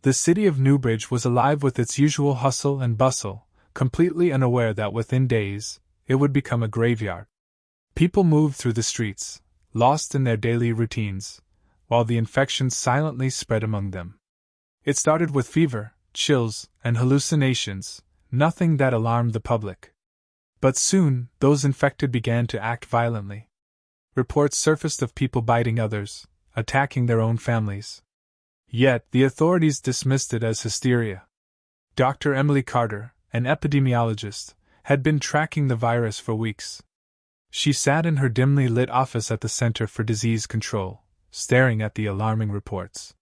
The city of Newbridge was alive with its usual hustle and bustle, completely unaware that within days, it would become a graveyard. People moved through the streets, lost in their daily routines, while the infection silently spread among them. It started with fever, chills, and hallucinations, nothing that alarmed the public. But soon, those infected began to act violently. Reports surfaced of people biting others, attacking their own families. Yet, the authorities dismissed it as hysteria. Dr. Emily Carter, an epidemiologist, had been tracking the virus for weeks. She sat in her dimly lit office at the Center for Disease Control, staring at the alarming reports.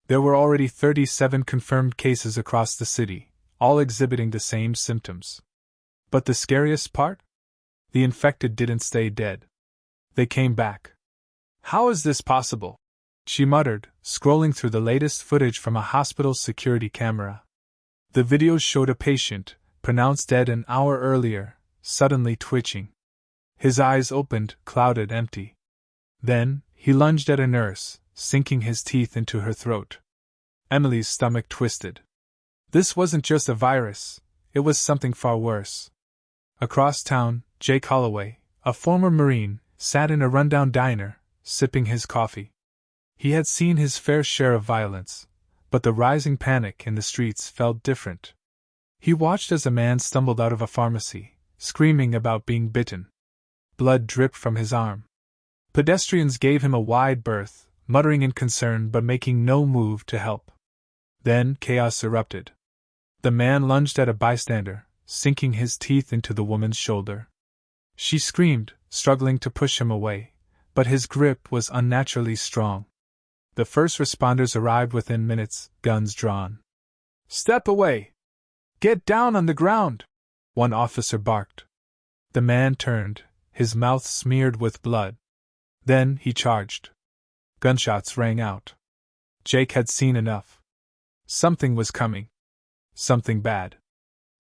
There were already 37 confirmed cases across the city, all exhibiting the same symptoms. But the scariest part? The infected didn't stay dead. They came back. "How is this possible?" she muttered, scrolling through the latest footage from a hospital's security camera. The videos showed a patient, pronounced dead an hour earlier, suddenly twitching. His eyes opened, clouded, empty. Then, he lunged at a nurse, sinking his teeth into her throat. Emily's stomach twisted. This wasn't just a virus, it was something far worse. Across town, Jake Holloway, a former Marine, sat in a rundown diner, sipping his coffee. He had seen his fair share of violence, but the rising panic in the streets felt different. He watched as a man stumbled out of a pharmacy, screaming about being bitten. Blood dripped from his arm. Pedestrians gave him a wide berth, muttering in concern but making no move to help. Then chaos erupted. The man lunged at a bystander, sinking his teeth into the woman's shoulder. She screamed, struggling to push him away, but his grip was unnaturally strong. The first responders arrived within minutes, guns drawn. "Step away! Get down on the ground!" one officer barked. The man turned, his mouth smeared with blood. Then he charged. Gunshots rang out. Jake had seen enough. Something was coming. Something bad.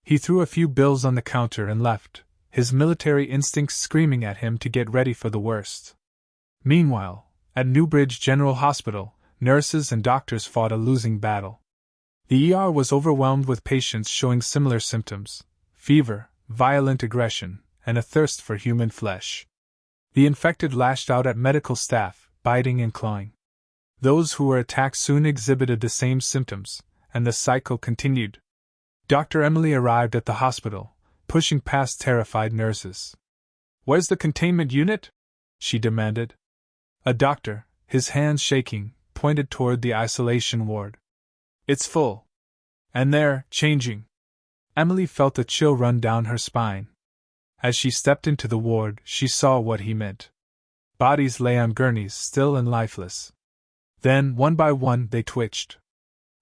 He threw a few bills on the counter and left, his military instincts screaming at him to get ready for the worst. Meanwhile, at Newbridge General Hospital, nurses and doctors fought a losing battle. The ER was overwhelmed with patients showing similar symptoms: fever, violent aggression, and a thirst for human flesh. The infected lashed out at medical staff, biting and clawing. Those who were attacked soon exhibited the same symptoms, and the cycle continued. Dr. Emily arrived at the hospital, pushing past terrified nurses. "Where's the containment unit?" she demanded. A doctor, his hands shaking, pointed toward the isolation ward. "It's full. And they're changing." Emily felt a chill run down her spine. As she stepped into the ward, she saw what he meant. Bodies lay on gurneys, still and lifeless. Then, one by one, they twitched,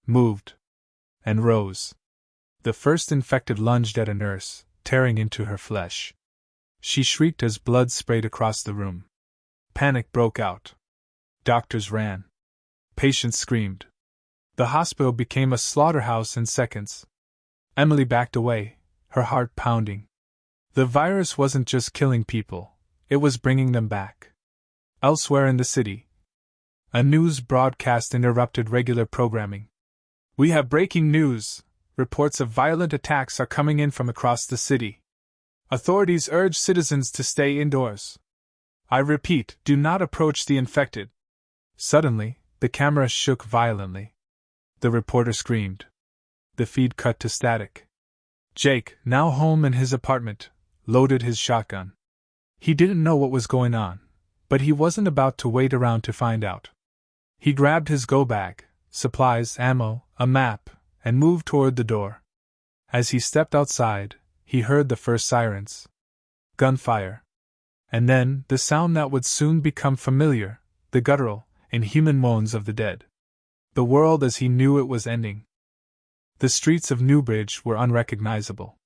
moved, and rose. The first infected lunged at a nurse, tearing into her flesh. She shrieked as blood sprayed across the room. Panic broke out. Doctors ran. Patients screamed. The hospital became a slaughterhouse in seconds. Emily backed away, her heart pounding. The virus wasn't just killing people, it was bringing them back. Elsewhere in the city, a news broadcast interrupted regular programming. "We have breaking news. Reports of violent attacks are coming in from across the city. Authorities urge citizens to stay indoors. I repeat, do not approach the infected." Suddenly, the camera shook violently. The reporter screamed. The feed cut to static. Jake, now home in his apartment, loaded his shotgun. He didn't know what was going on, but he wasn't about to wait around to find out. He grabbed his go bag, supplies, ammo, a map, and moved toward the door. As he stepped outside, he heard the first sirens. Gunfire. And then, the sound that would soon become familiar, the guttural, inhuman moans of the dead. The world as he knew it was ending. The streets of Newbridge were unrecognizable.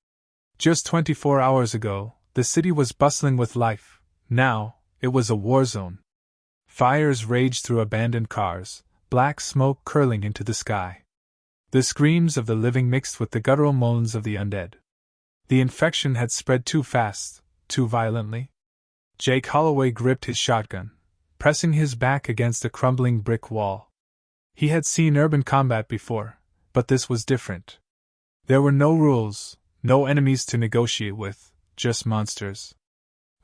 Just 24 hours ago, the city was bustling with life. Now, it was a war zone. Fires raged through abandoned cars, black smoke curling into the sky. The screams of the living mixed with the guttural moans of the undead. The infection had spread too fast, too violently. Jake Holloway gripped his shotgun, pressing his back against a crumbling brick wall. He had seen urban combat before, but this was different. There were no rules, no enemies to negotiate with, just monsters.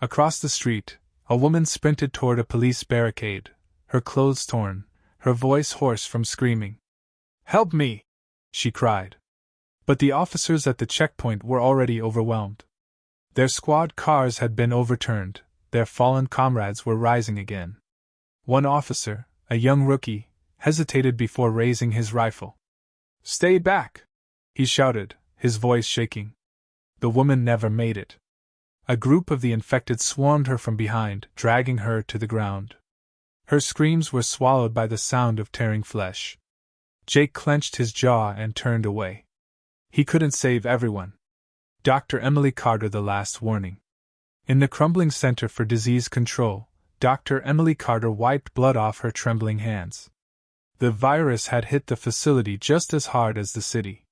Across the street, a woman sprinted toward a police barricade, her clothes torn, her voice hoarse from screaming. "Help me!" she cried. But the officers at the checkpoint were already overwhelmed. Their squad cars had been overturned, their fallen comrades were rising again. One officer, a young rookie, hesitated before raising his rifle. "Stay back!" he shouted, his voice shaking. The woman never made it. A group of the infected swarmed her from behind, dragging her to the ground. Her screams were swallowed by the sound of tearing flesh. Jake clenched his jaw and turned away. He couldn't save everyone. Dr. Emily Carter, the last warning. In the crumbling Center for Disease Control, Dr. Emily Carter wiped blood off her trembling hands. The virus had hit the facility just as hard as the city.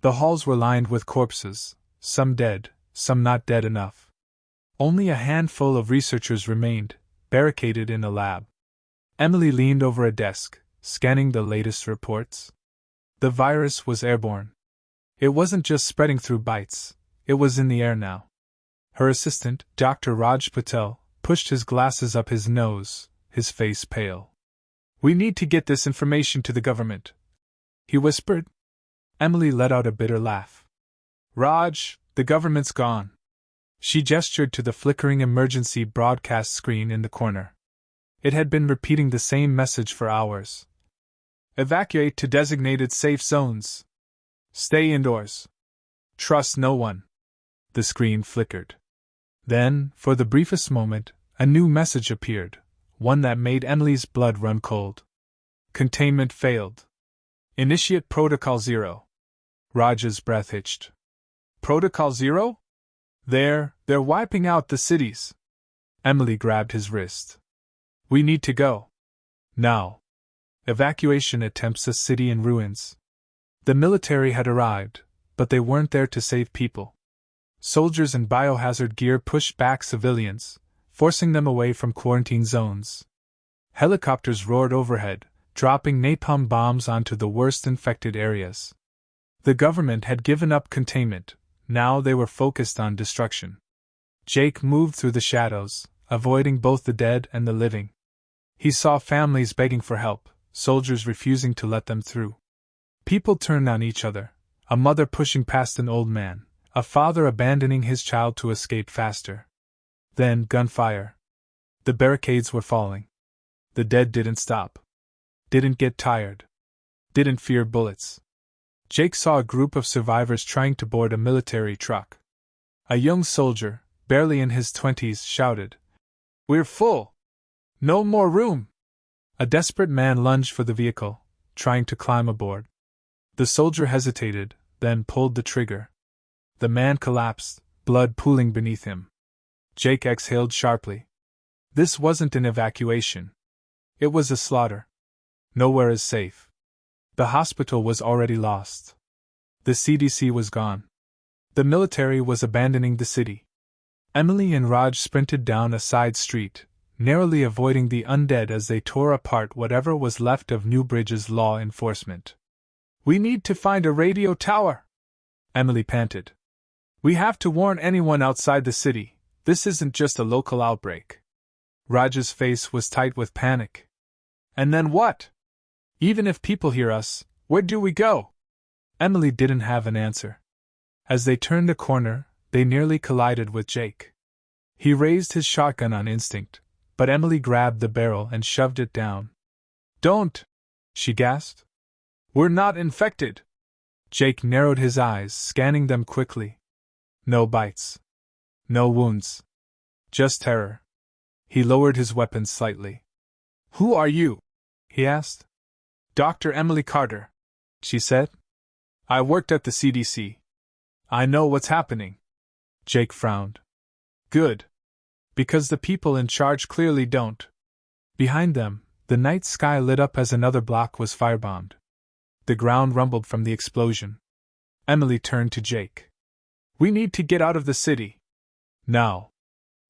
The halls were lined with corpses, some dead, some not dead enough. Only a handful of researchers remained, barricaded in a lab. Emily leaned over a desk, scanning the latest reports. The virus was airborne. It wasn't just spreading through bites, it was in the air now. Her assistant, Dr. Raj Patel, pushed his glasses up his nose, his face pale. "We need to get this information to the government," he whispered. Emily let out a bitter laugh. "Raj, the government's gone." She gestured to the flickering emergency broadcast screen in the corner. It had been repeating the same message for hours. "Evacuate to designated safe zones. Stay indoors. Trust no one." The screen flickered. Then, for the briefest moment, a new message appeared, one that made Emily's blood run cold. "Containment failed. Initiate Protocol Zero." Raj's breath hitched. "Protocol Zero? They're wiping out the cities." Emily grabbed his wrist. "We need to go. Now." Evacuation attempts: a city in ruins. The military had arrived, but they weren't there to save people. Soldiers in biohazard gear pushed back civilians, forcing them away from quarantine zones. Helicopters roared overhead, dropping napalm bombs onto the worst infected areas. The government had given up containment, now they were focused on destruction. Jake moved through the shadows, avoiding both the dead and the living. He saw families begging for help, soldiers refusing to let them through. People turned on each other, a mother pushing past an old man, a father abandoning his child to escape faster. Then gunfire. The barricades were falling. The dead didn't stop. Didn't get tired. Didn't fear bullets. Jake saw a group of survivors trying to board a military truck. A young soldier, barely in his 20s, shouted, "We're full! No more room!" A desperate man lunged for the vehicle, trying to climb aboard. The soldier hesitated, then pulled the trigger. The man collapsed, blood pooling beneath him. Jake exhaled sharply. This wasn't an evacuation. It was a slaughter. Nowhere is safe. The hospital was already lost. The CDC was gone. The military was abandoning the city. Emily and Raj sprinted down a side street, narrowly avoiding the undead as they tore apart whatever was left of Newbridge's law enforcement. "We need to find a radio tower," Emily panted. "We have to warn anyone outside the city. This isn't just a local outbreak." Raj's face was tight with panic. "And then what? Even if people hear us, where do we go?" Emily didn't have an answer. As they turned a corner, they nearly collided with Jake. He raised his shotgun on instinct, but Emily grabbed the barrel and shoved it down. "Don't!" she gasped. "We're not infected." Jake narrowed his eyes, scanning them quickly. No bites. No wounds. Just terror. He lowered his weapon slightly. "Who are you?" he asked. "Dr. Emily Carter," she said. "I worked at the CDC. I know what's happening." Jake frowned. "Good. Because the people in charge clearly don't." Behind them, the night sky lit up as another block was firebombed. The ground rumbled from the explosion. Emily turned to Jake. "We need to get out of the city. Now."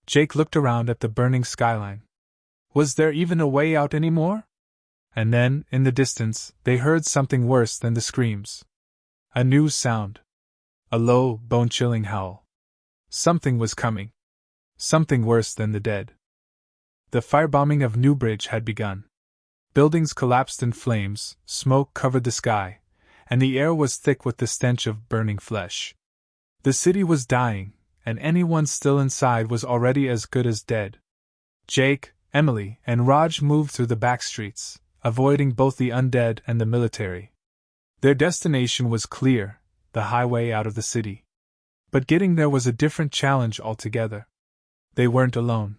Jake looked around at the burning skyline. Was there even a way out anymore? And then, in the distance, they heard something worse than the screams. A new sound. A low, bone-chilling howl. Something was coming. Something worse than the dead. The firebombing of Newbridge had begun. Buildings collapsed in flames, smoke covered the sky, and the air was thick with the stench of burning flesh. The city was dying, and anyone still inside was already as good as dead. Jake, Emily, and Raj moved through the back streets, avoiding both the undead and the military. Their destination was clear, the highway out of the city. But getting there was a different challenge altogether. They weren't alone.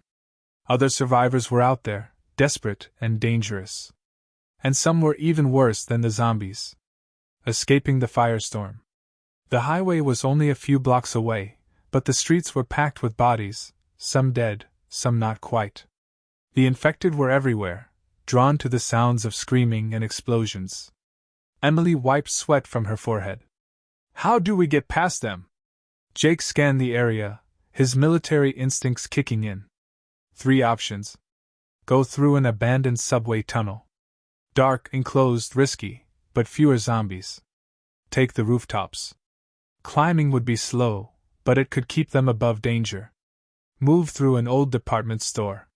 Other survivors were out there, desperate and dangerous. And some were even worse than the zombies. Escaping the firestorm. The highway was only a few blocks away, but the streets were packed with bodies, some dead, some not quite. The infected were everywhere, drawn to the sounds of screaming and explosions. Emily wiped sweat from her forehead. How do we get past them? Jake scanned the area, his military instincts kicking in. 3 options. Go through an abandoned subway tunnel. Dark, enclosed, risky, but fewer zombies. Take the rooftops. Climbing would be slow, but it could keep them above danger. Move through an old department store.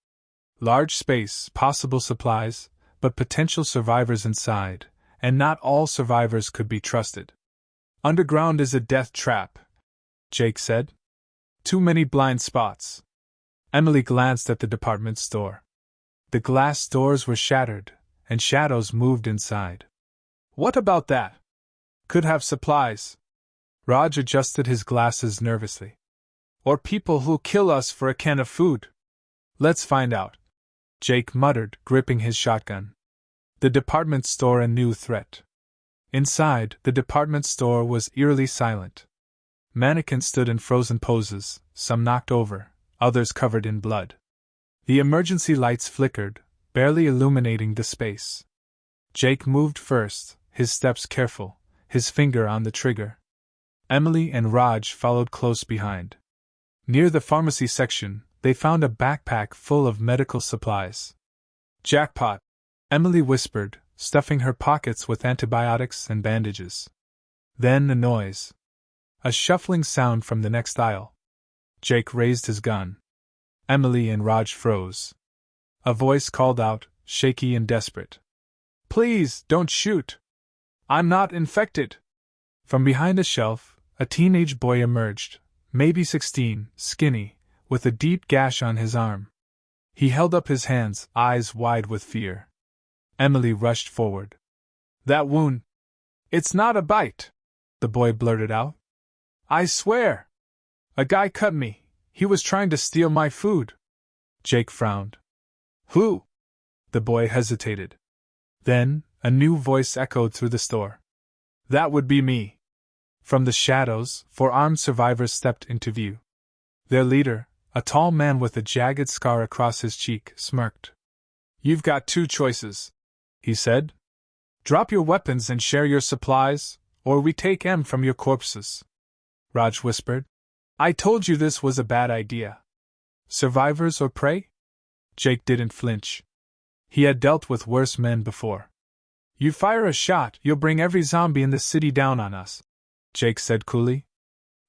Large space, possible supplies, but potential survivors inside, and not all survivors could be trusted. Underground is a death trap, Jake said. Too many blind spots. Emily glanced at the department store. The glass doors were shattered, and shadows moved inside. What about that? Could have supplies. Raj adjusted his glasses nervously. Or people who'll kill us for a can of food. Let's find out, Jake muttered, gripping his shotgun. The department store, a new threat. Inside, the department store was eerily silent. Mannequins stood in frozen poses, some knocked over, others covered in blood. The emergency lights flickered, barely illuminating the space. Jake moved first, his steps careful, his finger on the trigger. Emily and Raj followed close behind. Near the pharmacy section, they found a backpack full of medical supplies. Jackpot, Emily whispered, stuffing her pockets with antibiotics and bandages. Then a noise. A shuffling sound from the next aisle. Jake raised his gun. Emily and Raj froze. A voice called out, shaky and desperate. Please, don't shoot. I'm not infected. From behind a shelf, a teenage boy emerged, maybe 16, skinny, with a deep gash on his arm. He held up his hands, eyes wide with fear. Emily rushed forward. That wound. It's not a bite, the boy blurted out. I swear. A guy cut me. He was trying to steal my food. Jake frowned. Who? The boy hesitated. Then, a new voice echoed through the store. That would be me. From the shadows, 4 armed survivors stepped into view. Their leader, a tall man with a jagged scar across his cheek, smirked. You've got 2 choices, he said. Drop your weapons and share your supplies, or we take M from your corpses. Raj whispered. I told you this was a bad idea. Survivors or prey? Jake didn't flinch. He had dealt with worse men before. You fire a shot, you'll bring every zombie in the city down on us, Jake said coolly.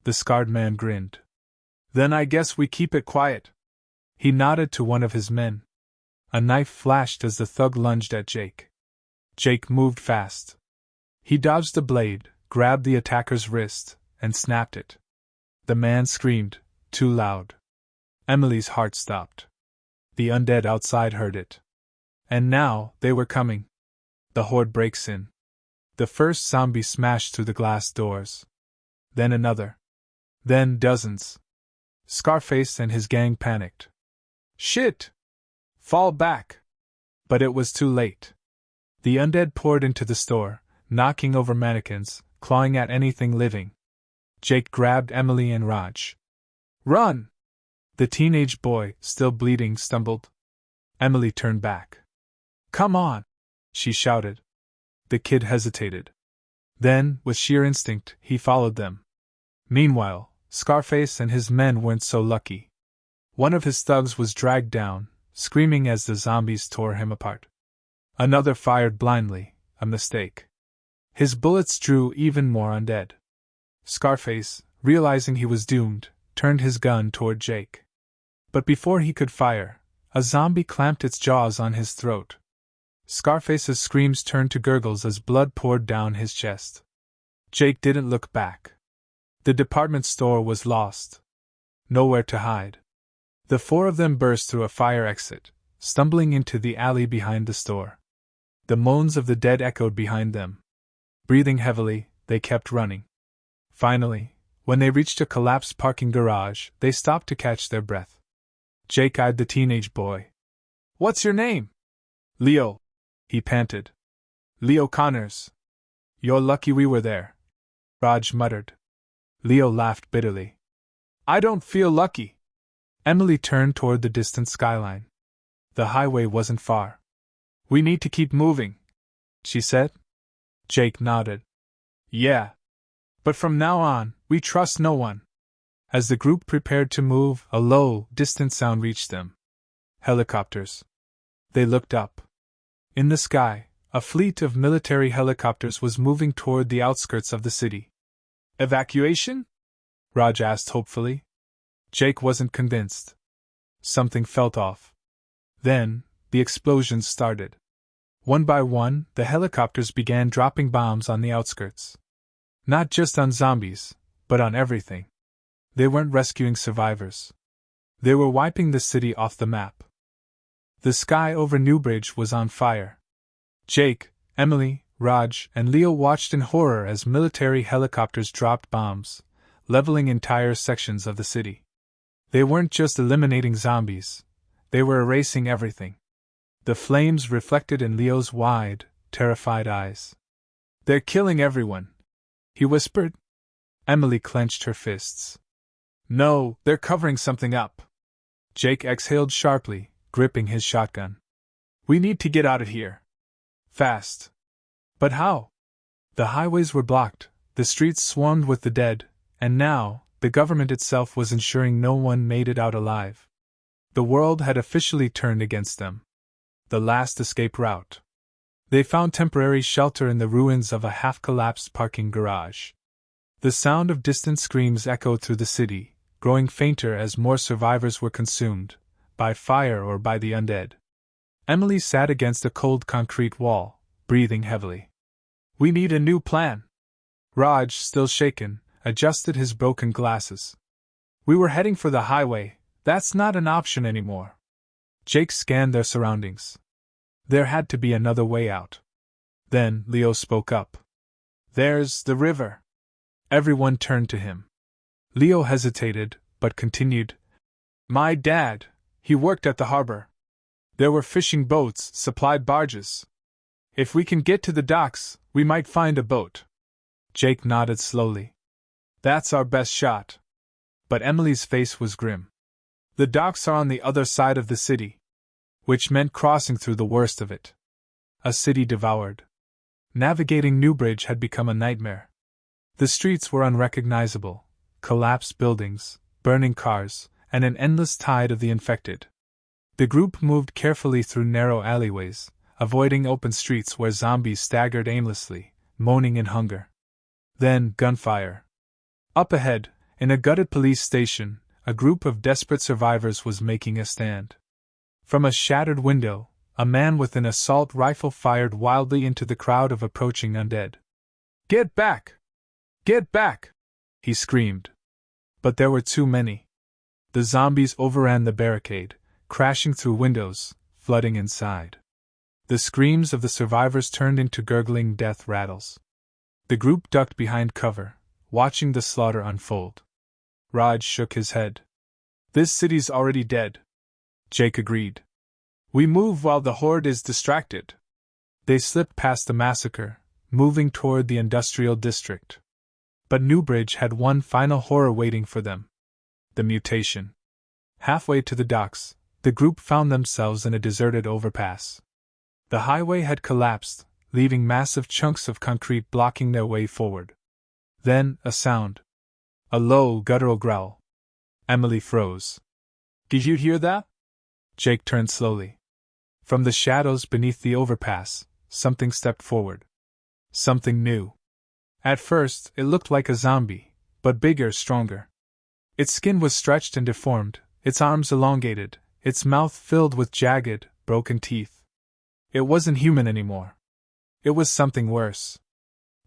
The scarred man grinned. Then I guess we keep it quiet. He nodded to one of his men. A knife flashed as the thug lunged at Jake. Jake moved fast. He dodged the blade, grabbed the attacker's wrist, and snapped it. The man screamed, too loud. Emily's heart stopped. The undead outside heard it. And now, they were coming. The horde breaks in. The first zombie smashed through the glass doors. Then another. Then dozens. Scarface and his gang panicked. Shit! Fall back! But it was too late. The undead poured into the store, knocking over mannequins, clawing at anything living. Jake grabbed Emily and Raj. Run! The teenage boy, still bleeding, stumbled. Emily turned back. Come on! She shouted. The kid hesitated. Then, with sheer instinct, he followed them. Meanwhile, Scarface and his men weren't so lucky. One of his thugs was dragged down, screaming as the zombies tore him apart. Another fired blindly, a mistake. His bullets drew even more undead. Scarface, realizing he was doomed, turned his gun toward Jake. But before he could fire, a zombie clamped its jaws on his throat. Scarface's screams turned to gurgles as blood poured down his chest. Jake didn't look back. The department store was lost. Nowhere to hide. The four of them burst through a fire exit, stumbling into the alley behind the store. The moans of the dead echoed behind them. Breathing heavily, they kept running. Finally, when they reached a collapsed parking garage, they stopped to catch their breath. Jake eyed the teenage boy. "What's your name?" "Leo," he panted. "Leo Connors." "You're lucky we were there," Raj muttered. Leo laughed bitterly. "I don't feel lucky." Emily turned toward the distant skyline. The highway wasn't far. "We need to keep moving," she said. Jake nodded. "Yeah. But from now on, we trust no one." As the group prepared to move, a low, distant sound reached them. Helicopters. They looked up. In the sky, a fleet of military helicopters was moving toward the outskirts of the city. "Evacuation?" Raj asked hopefully. Jake wasn't convinced. Something felt off. Then, the explosions started. One by one, the helicopters began dropping bombs on the outskirts. Not just on zombies, but on everything. They weren't rescuing survivors. They were wiping the city off the map. The sky over Newbridge was on fire. Jake, Emily, Raj, and Leo watched in horror as military helicopters dropped bombs, leveling entire sections of the city. They weren't just eliminating zombies, they were erasing everything. The flames reflected in Leo's wide, terrified eyes. "They're killing everyone," he whispered. Emily clenched her fists. "No, they're covering something up." Jake exhaled sharply, gripping his shotgun. "We need to get out of here. Fast." "But how?" The highways were blocked, the streets swarmed with the dead, and now, the government itself was ensuring no one made it out alive. The world had officially turned against them. The last escape route. They found temporary shelter in the ruins of a half-collapsed parking garage. The sound of distant screams echoed through the city, growing fainter as more survivors were consumed, by fire or by the undead. Emily sat against a cold concrete wall, breathing heavily. "We need a new plan." Raj, still shaken, adjusted his broken glasses. "We were heading for the highway, that's not an option anymore." Jake scanned their surroundings. There had to be another way out. Then Leo spoke up. "There's the river." Everyone turned to him. Leo hesitated, but continued. "My dad, he worked at the harbor. There were fishing boats, supplied barges. If we can get to the docks, we might find a boat." Jake nodded slowly. "That's our best shot." But Emily's face was grim. "The docks are on the other side of the city." Which meant crossing through the worst of it. A city devoured. Navigating Newbridge had become a nightmare. The streets were unrecognizable, collapsed buildings, burning cars, and an endless tide of the infected. The group moved carefully through narrow alleyways, avoiding open streets where zombies staggered aimlessly, moaning in hunger. Then, gunfire. Up ahead, in a gutted police station, a group of desperate survivors was making a stand. From a shattered window, a man with an assault rifle fired wildly into the crowd of approaching undead. "Get back! Get back!" he screamed. But there were too many. The zombies overran the barricade, crashing through windows, flooding inside. The screams of the survivors turned into gurgling death rattles. The group ducked behind cover, watching the slaughter unfold. Raj shook his head. "This city's already dead." Jake agreed. "We move while the horde is distracted." They slipped past the massacre, moving toward the industrial district. But Newbridge had one final horror waiting for them. The mutation. Halfway to the docks, the group found themselves in a deserted overpass. The highway had collapsed, leaving massive chunks of concrete blocking their way forward. Then, a sound. A low, guttural growl. Emily froze. "Did you hear that?" Jake turned slowly. From the shadows beneath the overpass, something stepped forward. Something new. At first, it looked like a zombie, but bigger, stronger. Its skin was stretched and deformed, its arms elongated, its mouth filled with jagged, broken teeth. It wasn't human anymore. It was something worse.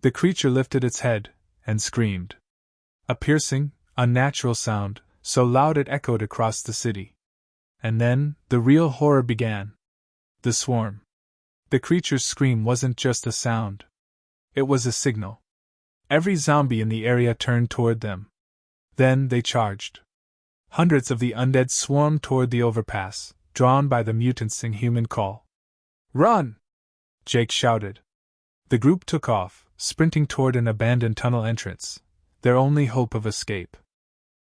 The creature lifted its head and screamed. A piercing, unnatural sound, so loud it echoed across the city. And then, the real horror began. The swarm. The creature's scream wasn't just a sound. It was a signal. Every zombie in the area turned toward them. Then they charged. Hundreds of the undead swarmed toward the overpass, drawn by the mutant's inhuman call. "Run!" Jake shouted. The group took off, sprinting toward an abandoned tunnel entrance, their only hope of escape.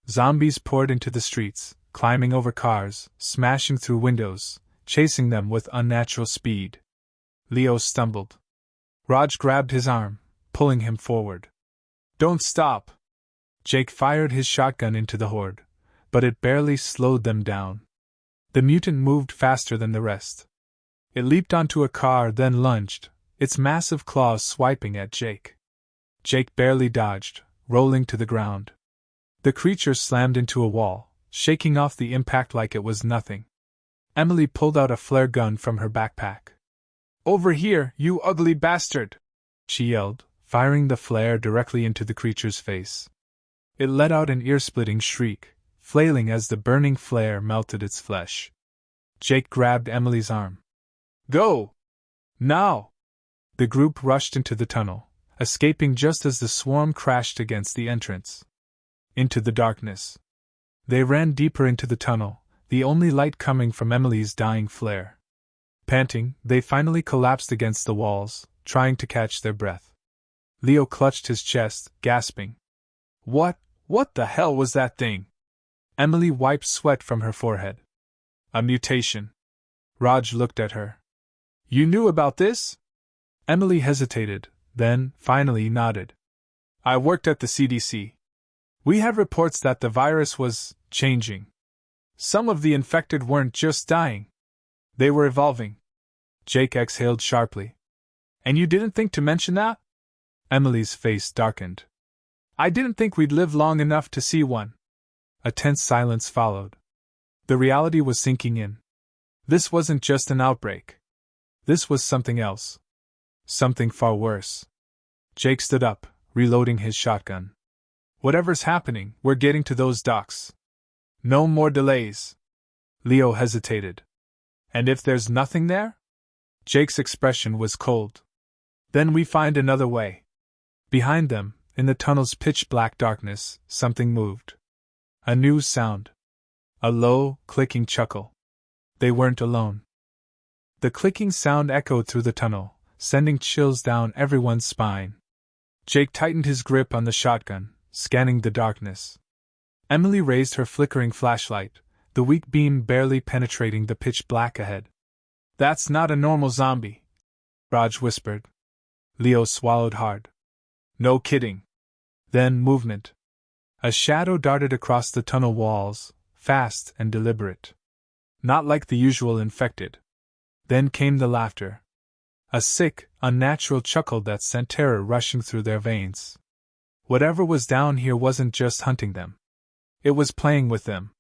Zombies poured into the streets, climbing over cars, smashing through windows, chasing them with unnatural speed. Leo stumbled. Raj grabbed his arm, pulling him forward. "Don't stop!" Jake fired his shotgun into the horde, but it barely slowed them down. The mutant moved faster than the rest. It leaped onto a car, then lunged, its massive claws swiping at Jake. Jake barely dodged, rolling to the ground. The creature slammed into a wall, shaking off the impact like it was nothing. Emily pulled out a flare gun from her backpack. "Over here, you ugly bastard!" she yelled, firing the flare directly into the creature's face. It let out an ear-splitting shriek, flailing as the burning flare melted its flesh. Jake grabbed Emily's arm. "Go! Now!" The group rushed into the tunnel, escaping just as the swarm crashed against the entrance. Into the darkness. They ran deeper into the tunnel, the only light coming from Emily's dying flare. Panting, they finally collapsed against the walls, trying to catch their breath. Leo clutched his chest, gasping. What the hell was that thing?" Emily wiped sweat from her forehead. "A mutation." Raj looked at her. "You knew about this?" Emily hesitated, then, finally nodded. "I worked at the CDC. We had reports that the virus was changing. Some of the infected weren't just dying. They were evolving." Jake exhaled sharply. "And you didn't think to mention that?" Emily's face darkened. "I didn't think we'd live long enough to see one." A tense silence followed. The reality was sinking in. This wasn't just an outbreak. This was something else. Something far worse. Jake stood up, reloading his shotgun. "Whatever's happening, we're getting to those docks. No more delays." Leo hesitated. "And if there's nothing there?" Jake's expression was cold. "Then we find another way." Behind them, in the tunnel's pitch-black darkness, something moved. A new sound. A low, clicking chuckle. They weren't alone. The clicking sound echoed through the tunnel, sending chills down everyone's spine. Jake tightened his grip on the shotgun, scanning the darkness. Emily raised her flickering flashlight, the weak beam barely penetrating the pitch black ahead. "That's not a normal zombie," Raj whispered. Leo swallowed hard. "No kidding." Then movement. A shadow darted across the tunnel walls, fast and deliberate. Not like the usual infected. Then came the laughter. A sick, unnatural chuckle that sent terror rushing through their veins. Whatever was down here wasn't just hunting them. It was playing with them.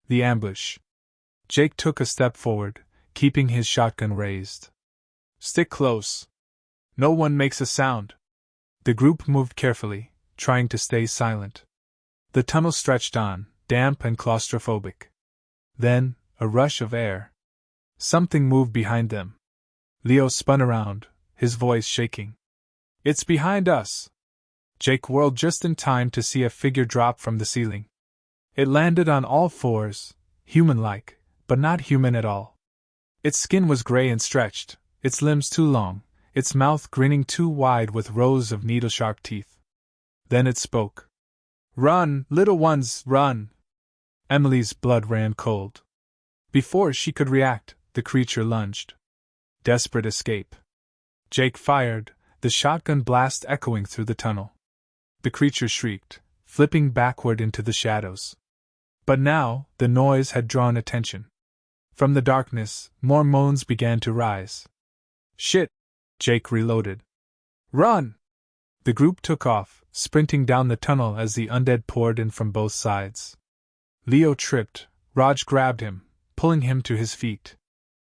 The ambush. Jake took a step forward, keeping his shotgun raised. "Stick close. No one makes a sound." The group moved carefully, trying to stay silent. The tunnel stretched on, damp and claustrophobic. Then, a rush of air. Something moved behind them. Leo spun around, his voice shaking. "It's behind us!" Jake whirled just in time to see a figure drop from the ceiling. It landed on all fours, human-like, but not human at all. Its skin was gray and stretched, its limbs too long, its mouth grinning too wide with rows of needle-sharp teeth. Then it spoke. "Run, little ones, run!" Emily's blood ran cold. Before she could react, the creature lunged. Desperate escape. Jake fired, the shotgun blast echoing through the tunnel. The creature shrieked, flipping backward into the shadows. But now, the noise had drawn attention. From the darkness, more moans began to rise. Shit! Jake reloaded. Run! The group took off, sprinting down the tunnel as the undead poured in from both sides. Leo tripped. Raj grabbed him, pulling him to his feet.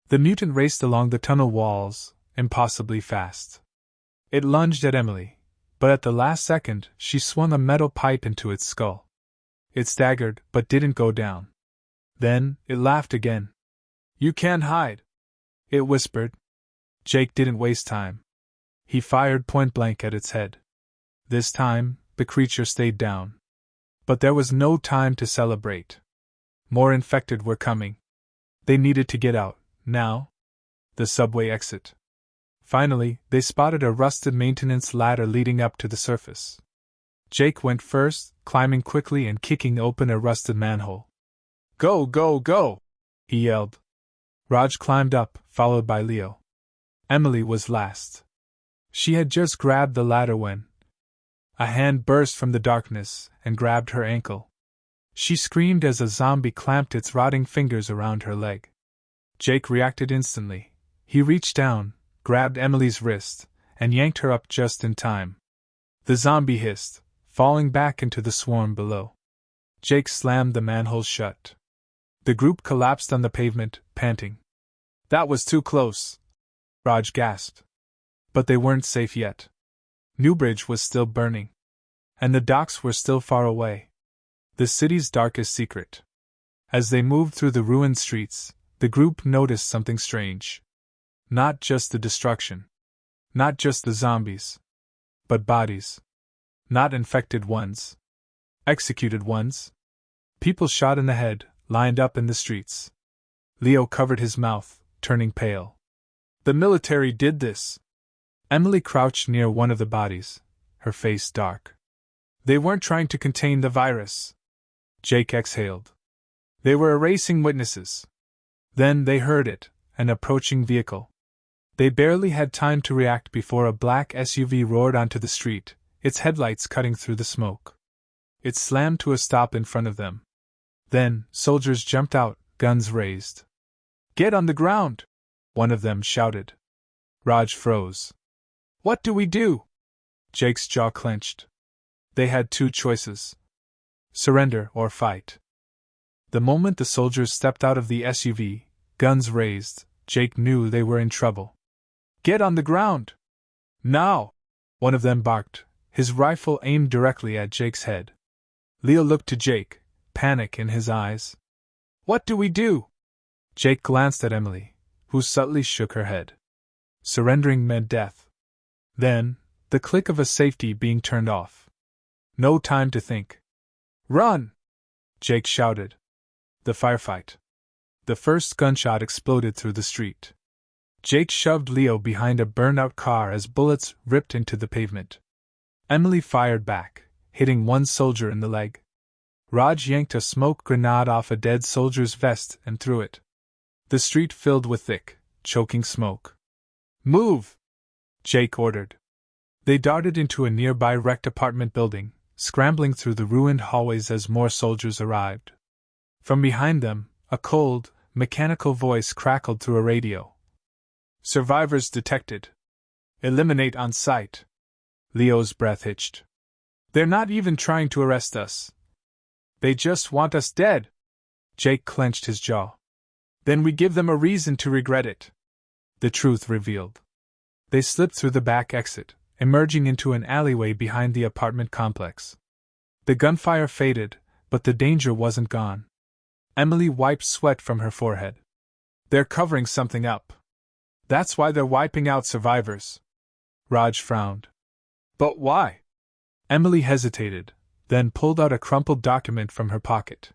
The mutant raced along the tunnel walls, impossibly fast. It lunged at Emily, but at the last second she swung a metal pipe into its skull. It staggered, but didn't go down. Then, it laughed again. You can't hide, it whispered. Jake didn't waste time. He fired point-blank at its head. This time, the creature stayed down. But there was no time to celebrate. More infected were coming. They needed to get out, now. The subway exit. Finally, they spotted a rusted maintenance ladder leading up to the surface. Jake went first, climbing quickly and kicking open a rusted manhole. Go, go, go! He yelled. Raj climbed up, followed by Leo. Emily was last. She had just grabbed the ladder when a hand burst from the darkness and grabbed her ankle. She screamed as a zombie clamped its rotting fingers around her leg. Jake reacted instantly. He reached down, grabbed Emily's wrist, and yanked her up just in time. The zombie hissed, falling back into the swarm below. Jake slammed the manhole shut. The group collapsed on the pavement, panting. That was too close, Raj gasped. But they weren't safe yet. Newbridge was still burning. And the docks were still far away. The city's darkest secret. As they moved through the ruined streets, the group noticed something strange. Not just the destruction. Not just the zombies. But bodies. Not infected ones. Executed ones. People shot in the head, lined up in the streets. Leo covered his mouth, turning pale. The military did this. Emily crouched near one of the bodies, her face dark. They weren't trying to contain the virus. Jake exhaled. They were erasing witnesses. Then they heard it, an approaching vehicle. They barely had time to react before a black SUV roared onto the street, its headlights cutting through the smoke. It slammed to a stop in front of them. Then, soldiers jumped out, guns raised. Get on the ground! One of them shouted. Raj froze. What do we do? Jake's jaw clenched. They had two choices. Surrender or fight. The moment the soldiers stepped out of the SUV, guns raised, Jake knew they were in trouble. Get on the ground! Now! One of them barked, his rifle aimed directly at Jake's head. Leo looked to Jake, panic in his eyes. What do we do? Jake glanced at Emily, who subtly shook her head. Surrendering meant death. Then, the click of a safety being turned off. No time to think. Run! Jake shouted. The firefight. The first gunshot exploded through the street. Jake shoved Leo behind a burned-out car as bullets ripped into the pavement. Emily fired back, hitting one soldier in the leg. Raj yanked a smoke grenade off a dead soldier's vest and threw it. The street filled with thick, choking smoke. Move! Jake ordered. They darted into a nearby wrecked apartment building, scrambling through the ruined hallways as more soldiers arrived. From behind them, a cold, mechanical voice crackled through a radio. Survivors detected. Eliminate on sight. Leo's breath hitched. They're not even trying to arrest us. They just want us dead. Jake clenched his jaw. Then we give them a reason to regret it. The truth revealed. They slipped through the back exit, emerging into an alleyway behind the apartment complex. The gunfire faded, but the danger wasn't gone. Emily wiped sweat from her forehead. They're covering something up. That's why they're wiping out survivors. Raj frowned. But why? Emily hesitated, then pulled out a crumpled document from her pocket.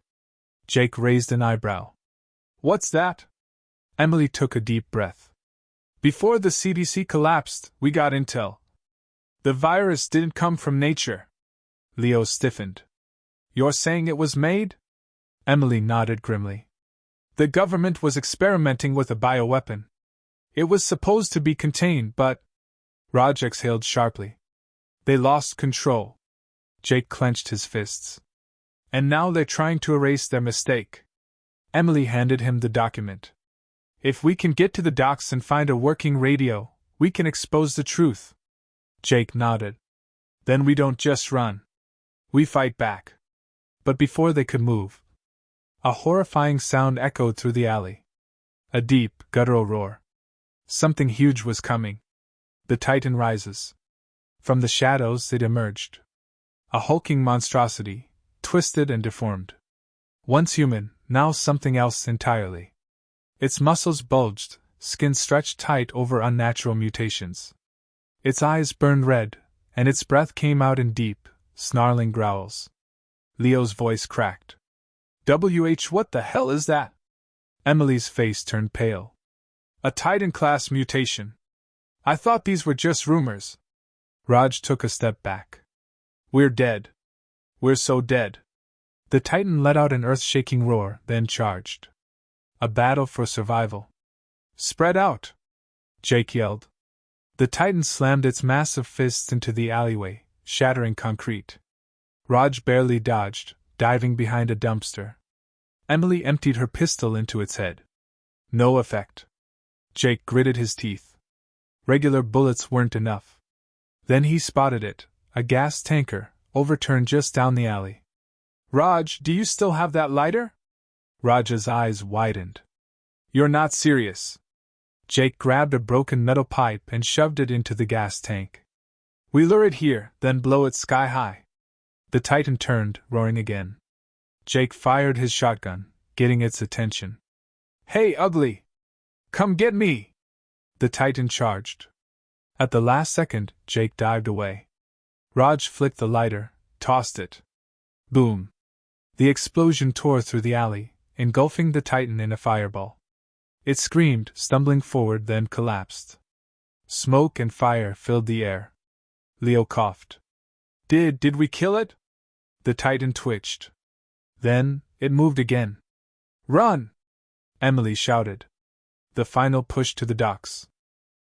Jake raised an eyebrow. What's that? Emily took a deep breath. Before the CDC collapsed, we got intel. The virus didn't come from nature. Leo stiffened. You're saying it was made? Emily nodded grimly. The government was experimenting with a bioweapon. It was supposed to be contained, but... Raj exhaled sharply. They lost control. Jake clenched his fists. And now they're trying to erase their mistake. Emily handed him the document. If we can get to the docks and find a working radio, we can expose the truth. Jake nodded. Then we don't just run. We fight back. But before they could move, a horrifying sound echoed through the alley. A deep, guttural roar. Something huge was coming. The Titan rises. From the shadows it emerged. A hulking monstrosity, twisted and deformed. Once human, now something else entirely. Its muscles bulged, skin stretched tight over unnatural mutations. Its eyes burned red, and its breath came out in deep, snarling growls. Leo's voice cracked. What the hell is that? Emily's face turned pale. A Titan-class mutation. I thought these were just rumors. Raj took a step back. We're dead. We're so dead. The Titan let out an earth-shaking roar, then charged. A battle for survival. Spread out! Jake yelled. The Titan slammed its massive fists into the alleyway, shattering concrete. Raj barely dodged, diving behind a dumpster. Emily emptied her pistol into its head. No effect. Jake gritted his teeth. Regular bullets weren't enough. Then he spotted it, a gas tanker, overturned just down the alley. Raj, do you still have that lighter? Raj's eyes widened. You're not serious. Jake grabbed a broken metal pipe and shoved it into the gas tank. We lure it here, then blow it sky high. The Titan turned, roaring again. Jake fired his shotgun, getting its attention. Hey, ugly! Come get me! The Titan charged. At the last second, Jake dived away. Raj flicked the lighter, tossed it. Boom! The explosion tore through the alley, engulfing the Titan in a fireball. It screamed, stumbling forward, then collapsed. Smoke and fire filled the air. Leo coughed. Did we kill it? The Titan twitched. Then, it moved again. Run! Emily shouted. The final push to the docks.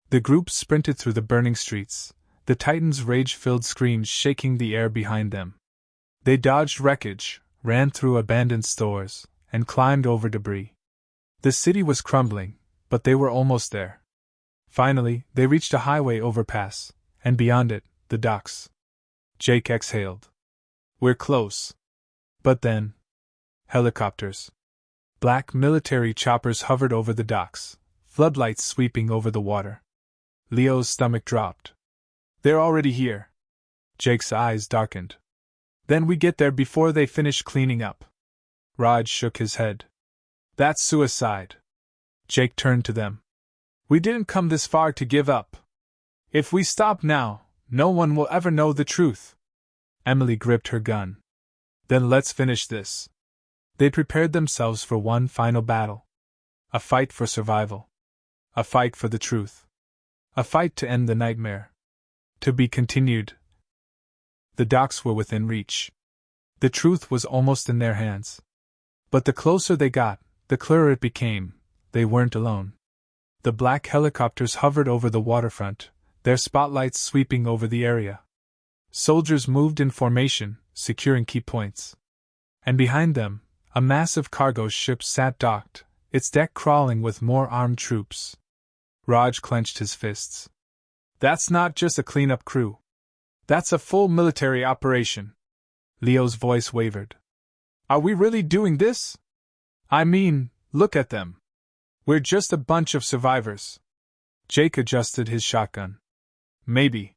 The group sprinted through the burning streets, the Titan's rage-filled screams shaking the air behind them. They dodged wreckage, ran through abandoned stores, and climbed over debris. The city was crumbling, but they were almost there. Finally, they reached a highway overpass, and beyond it, the docks. Jake exhaled. We're close. But then... helicopters. Black military choppers hovered over the docks, floodlights sweeping over the water. Leo's stomach dropped. They're already here. Jake's eyes darkened. Then we get there before they finish cleaning up. Raj shook his head. That's suicide. Jake turned to them. We didn't come this far to give up. If we stop now, no one will ever know the truth. Emily gripped her gun. Then let's finish this. They prepared themselves for one final battle. A fight for survival. A fight for the truth. A fight to end the nightmare. To be continued. The docks were within reach. The truth was almost in their hands. But the closer they got, the clearer it became, they weren't alone. The black helicopters hovered over the waterfront, their spotlights sweeping over the area. Soldiers moved in formation, securing key points. And behind them, a massive cargo ship sat docked, its deck crawling with more armed troops. Raj clenched his fists. That's not just a cleanup crew. That's a full military operation. Leo's voice wavered. Are we really doing this? I mean, look at them. We're just a bunch of survivors. Jake adjusted his shotgun. Maybe.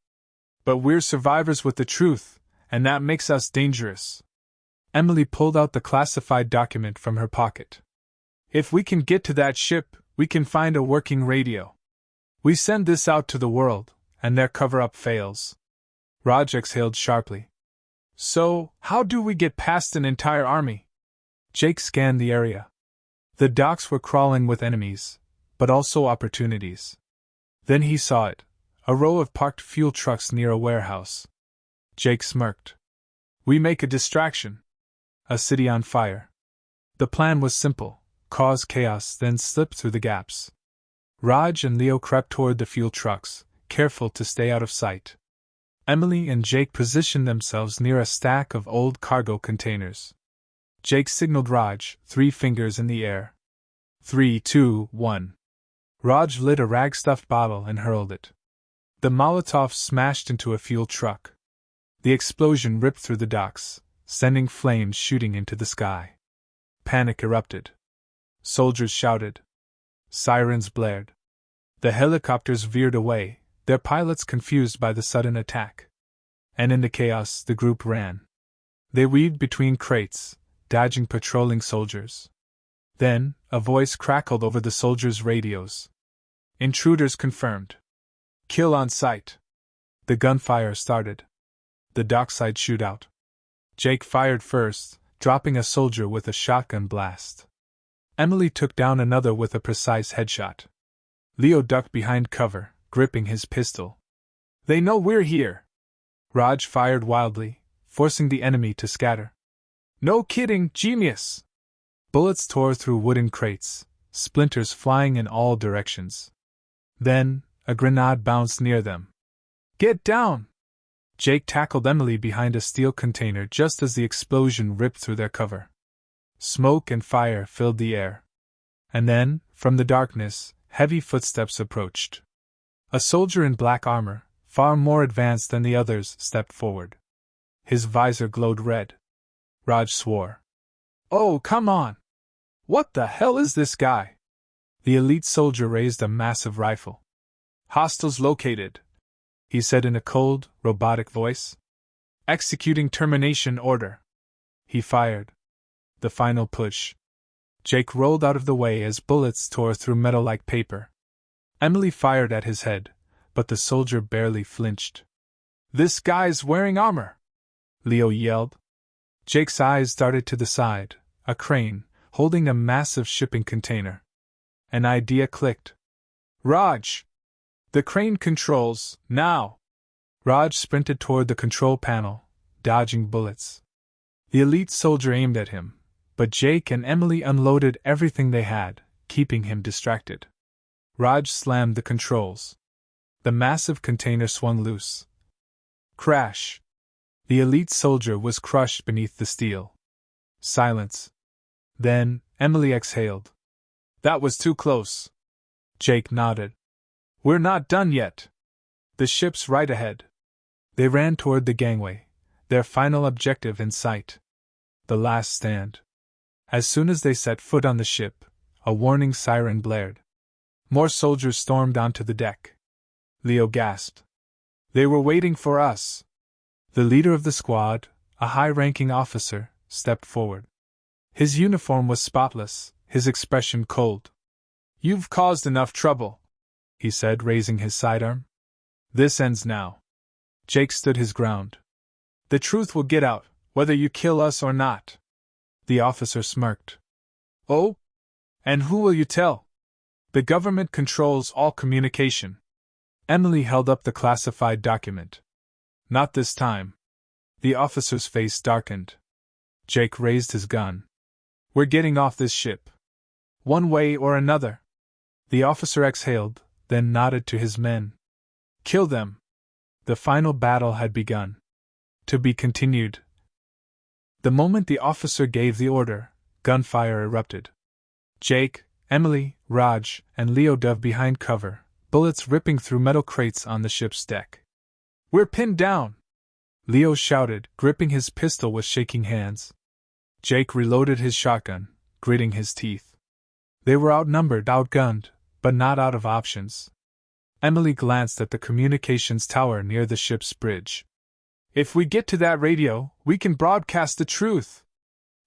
But we're survivors with the truth, and that makes us dangerous. Emily pulled out the classified document from her pocket. If we can get to that ship, we can find a working radio. We send this out to the world, and their cover-up fails. Raj exhaled sharply. So, how do we get past an entire army? Jake scanned the area. The docks were crawling with enemies, but also opportunities. Then he saw it, a row of parked fuel trucks near a warehouse. Jake smirked. We make a distraction. A city on fire. The plan was simple, cause chaos, then slip through the gaps. Raj and Leo crept toward the fuel trucks, careful to stay out of sight. Emily and Jake positioned themselves near a stack of old cargo containers. Jake signaled Raj, 3 fingers in the air. 3, 2, 1. Raj lit a rag-stuffed bottle and hurled it. The Molotov smashed into a fuel truck. The explosion ripped through the docks, sending flames shooting into the sky. Panic erupted. Soldiers shouted. Sirens blared. The helicopters veered away, their pilots confused by the sudden attack. And in the chaos, the group ran. They weaved between crates, dodging patrolling soldiers. Then, a voice crackled over the soldiers' radios. Intruders confirmed. Kill on sight. The gunfire started. The dockside shootout. Jake fired first, dropping a soldier with a shotgun blast. Emily took down another with a precise headshot. Leo ducked behind cover, gripping his pistol. They know we're here. Raj fired wildly, forcing the enemy to scatter. No kidding, genius! Bullets tore through wooden crates, splinters flying in all directions. Then, a grenade bounced near them. Get down! Jake tackled Emily behind a steel container just as the explosion ripped through their cover. Smoke and fire filled the air. And then, from the darkness, heavy footsteps approached. A soldier in black armor, far more advanced than the others, stepped forward. His visor glowed red. Raj swore. Oh, come on! What the hell is this guy? The elite soldier raised a massive rifle. Hostiles located, he said in a cold, robotic voice. Executing termination order. He fired. The final push. Jake rolled out of the way as bullets tore through metal like paper. Emily fired at his head, but the soldier barely flinched. This guy's wearing armor! Leo yelled. Jake's eyes darted to the side, a crane, holding a massive shipping container. An idea clicked. Raj! The crane controls, now! Raj sprinted toward the control panel, dodging bullets. The elite soldier aimed at him, but Jake and Emily unloaded everything they had, keeping him distracted. Raj slammed the controls. The massive container swung loose. Crash! The elite soldier was crushed beneath the steel. Silence. Then, Emily exhaled. That was too close. Jake nodded. We're not done yet. The ship's right ahead. They ran toward the gangway, their final objective in sight. The last stand. As soon as they set foot on the ship, a warning siren blared. More soldiers stormed onto the deck. Leo gasped. They were waiting for us. The leader of the squad, a high-ranking officer, stepped forward. His uniform was spotless, his expression cold. You've caused enough trouble, he said, raising his sidearm. This ends now. Jake stood his ground. The truth will get out, whether you kill us or not. The officer smirked. Oh? And who will you tell? The government controls all communication. Emily held up the classified document. Not this time. The officer's face darkened. Jake raised his gun. We're getting off this ship. One way or another. The officer exhaled, then nodded to his men. Kill them. The final battle had begun. To be continued. The moment the officer gave the order, gunfire erupted. Jake, Emily, Raj, and Leo dove behind cover, bullets ripping through metal crates on the ship's deck. We're pinned down! Leo shouted, gripping his pistol with shaking hands. Jake reloaded his shotgun, gritting his teeth. They were outnumbered, outgunned, but not out of options. Emily glanced at the communications tower near the ship's bridge. If we get to that radio, we can broadcast the truth.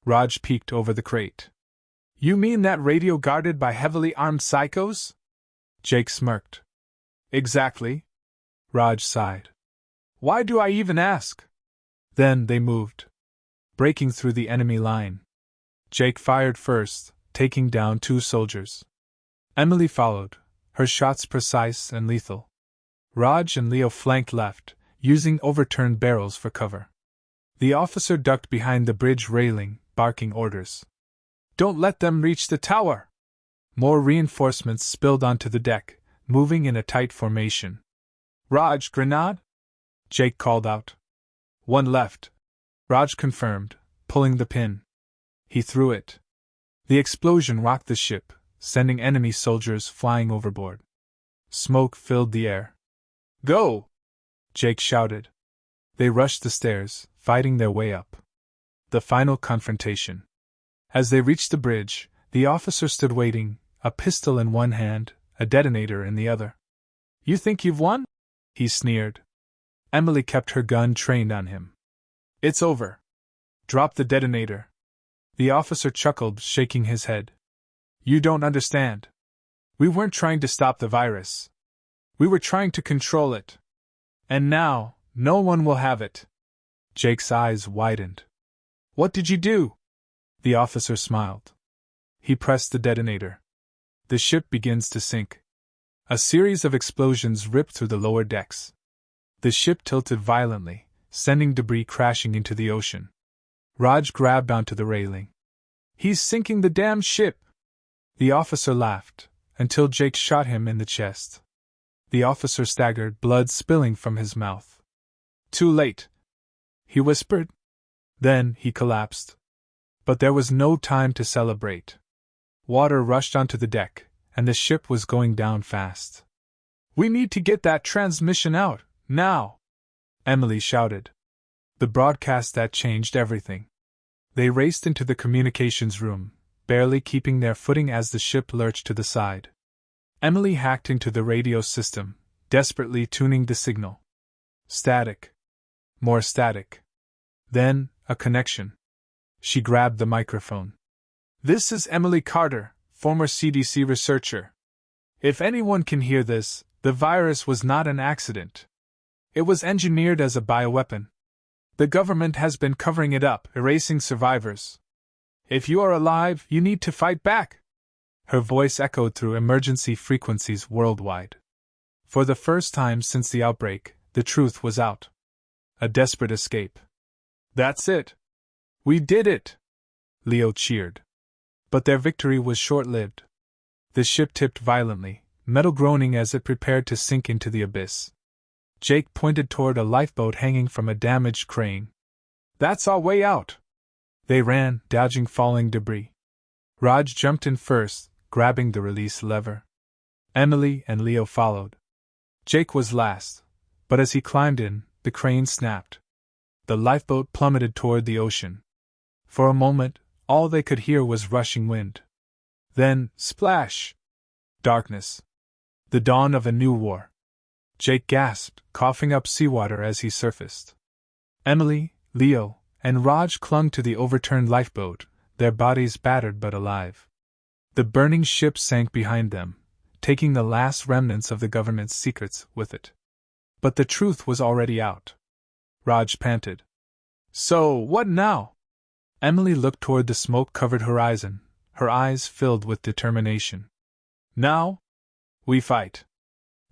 Raj peeked over the crate. You mean that radio guarded by heavily armed psychos? Jake smirked. Exactly. Raj sighed. Why do I even ask? Then they moved, breaking through the enemy line. Jake fired first, taking down 2 soldiers. Emily followed, her shots precise and lethal. Raj and Leo flanked left, using overturned barrels for cover. The officer ducked behind the bridge railing, barking orders. Don't let them reach the tower! More reinforcements spilled onto the deck, moving in a tight formation. Raj, grenade? Jake called out. One left. Raj confirmed, pulling the pin. He threw it. The explosion rocked the ship, sending enemy soldiers flying overboard. Smoke filled the air. Go! Jake shouted. They rushed the stairs, fighting their way up. The final confrontation. As they reached the bridge, the officer stood waiting, a pistol in one hand, a detonator in the other. You think you've won? He sneered. Emily kept her gun trained on him. It's over. Drop the detonator. The officer chuckled, shaking his head. You don't understand. We weren't trying to stop the virus. We were trying to control it. And now, no one will have it. Jake's eyes widened. What did you do? The officer smiled. He pressed the detonator. The ship begins to sink. A series of explosions ripped through the lower decks. The ship tilted violently, sending debris crashing into the ocean. Raj grabbed onto the railing. He's sinking the damn ship! The officer laughed, until Jake shot him in the chest. The officer staggered, blood spilling from his mouth. Too late, he whispered. Then he collapsed. But there was no time to celebrate. Water rushed onto the deck, and the ship was going down fast. We need to get that transmission out, now! Emily shouted. The broadcast that changed everything. They raced into the communications room, barely keeping their footing as the ship lurched to the side. Emily hacked into the radio system, desperately tuning the signal. Static. More static. Then, a connection. She grabbed the microphone. This is Emily Carter, former CDC researcher. If anyone can hear this, the virus was not an accident. It was engineered as a bioweapon. The government has been covering it up, erasing survivors. If you are alive, you need to fight back. Her voice echoed through emergency frequencies worldwide. For the first time since the outbreak, the truth was out. A desperate escape. That's it. We did it! Leo cheered. But their victory was short-lived. The ship tipped violently, metal groaning as it prepared to sink into the abyss. Jake pointed toward a lifeboat hanging from a damaged crane. That's our way out! They ran, dodging falling debris. Raj jumped in first, grabbing the release lever. Emily and Leo followed. Jake was last, but as he climbed in, the crane snapped. The lifeboat plummeted toward the ocean. For a moment, all they could hear was rushing wind. Then, splash! Darkness. The dawn of a new war. Jake gasped, coughing up seawater as he surfaced. Emily, Leo, and Raj clung to the overturned lifeboat, their bodies battered but alive. The burning ship sank behind them, taking the last remnants of the government's secrets with it. But the truth was already out. Raj panted. So, what now? Emily looked toward the smoke-covered horizon, her eyes filled with determination. Now? We fight.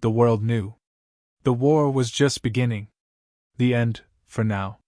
The world knew. The war was just beginning. The end, for now.